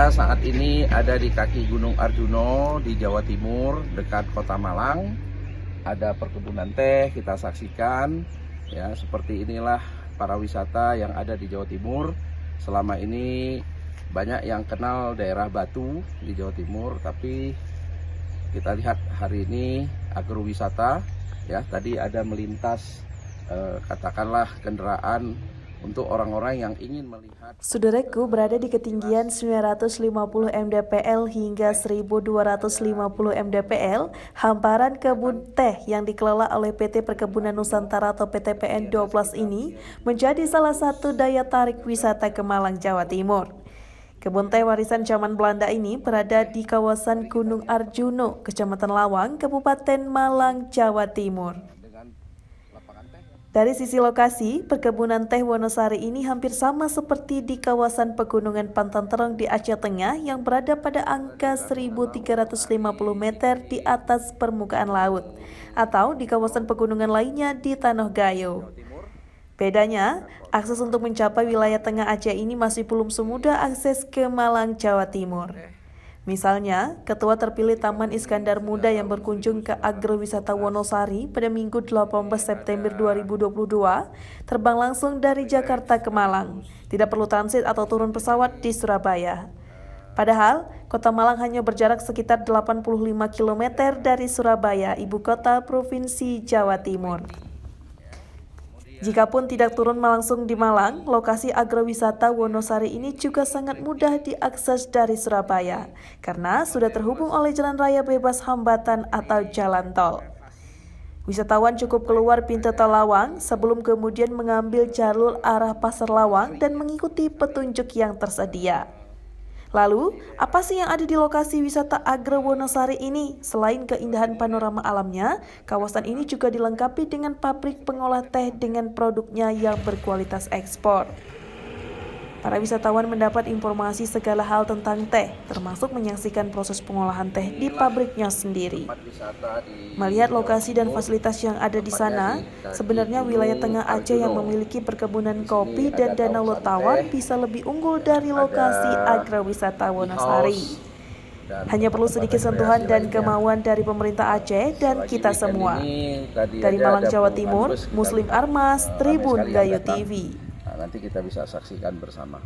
Kita saat ini ada di kaki Gunung Arjuno di Jawa Timur, dekat Kota Malang. Ada perkebunan teh, kita saksikan. Ya, seperti inilah para wisata yang ada di Jawa Timur. Selama ini banyak yang kenal daerah Batu di Jawa Timur, tapi kita lihat hari ini agrowisata. Ya, tadi ada melintas katakanlah kendaraan untuk orang-orang yang ingin melihat. Saudaraku, berada di ketinggian 950 mdpl hingga 1250 mdpl, hamparan kebun teh yang dikelola oleh PT Perkebunan Nusantara atau PTPN 12 ini menjadi salah satu daya tarik wisata ke Malang, Jawa Timur. Kebun teh warisan zaman Belanda ini berada di kawasan Gunung Arjuno, Kecamatan Lawang, Kabupaten Malang, Jawa Timur. Dari sisi lokasi, perkebunan teh Wonosari ini hampir sama seperti di kawasan pegunungan Pantan Terong di Aceh Tengah yang berada pada angka 1.350 meter di atas permukaan laut, atau di kawasan pegunungan lainnya di Tanah Gayo. Bedanya, akses untuk mencapai wilayah tengah Aceh ini masih belum semudah akses ke Malang, Jawa Timur. Misalnya, Ketua terpilih Taman Iskandar Muda yang berkunjung ke agrowisata Wonosari pada Minggu 18 September 2022 terbang langsung dari Jakarta ke Malang. Tidak perlu transit atau turun pesawat di Surabaya. Padahal, kota Malang hanya berjarak sekitar 85 km dari Surabaya, ibu kota Provinsi Jawa Timur. Jikapun tidak turun langsung di Malang, lokasi agrowisata Wonosari ini juga sangat mudah diakses dari Surabaya karena sudah terhubung oleh jalan raya bebas hambatan atau jalan tol. Wisatawan cukup keluar pintu tol Lawang sebelum kemudian mengambil jalur arah Pasar Lawang dan mengikuti petunjuk yang tersedia. Lalu, apa sih yang ada di lokasi wisata Agro Wonosari ini? Selain keindahan panorama alamnya, kawasan ini juga dilengkapi dengan pabrik pengolah teh dengan produknya yang berkualitas ekspor. Para wisatawan mendapat informasi segala hal tentang teh, termasuk menyaksikan proses pengolahan teh di pabriknya sendiri. Melihat lokasi dan fasilitas yang ada di sana, sebenarnya wilayah tengah Aceh yang memiliki perkebunan kopi dan danau tawar bisa lebih unggul dari lokasi agrowisata Wonosari. Hanya perlu sedikit sentuhan dan kemauan dari pemerintah Aceh dan kita semua. Dari Malang, Jawa Timur, Muslim Armas, Tribun Gayo TV. Nanti kita bisa saksikan bersama.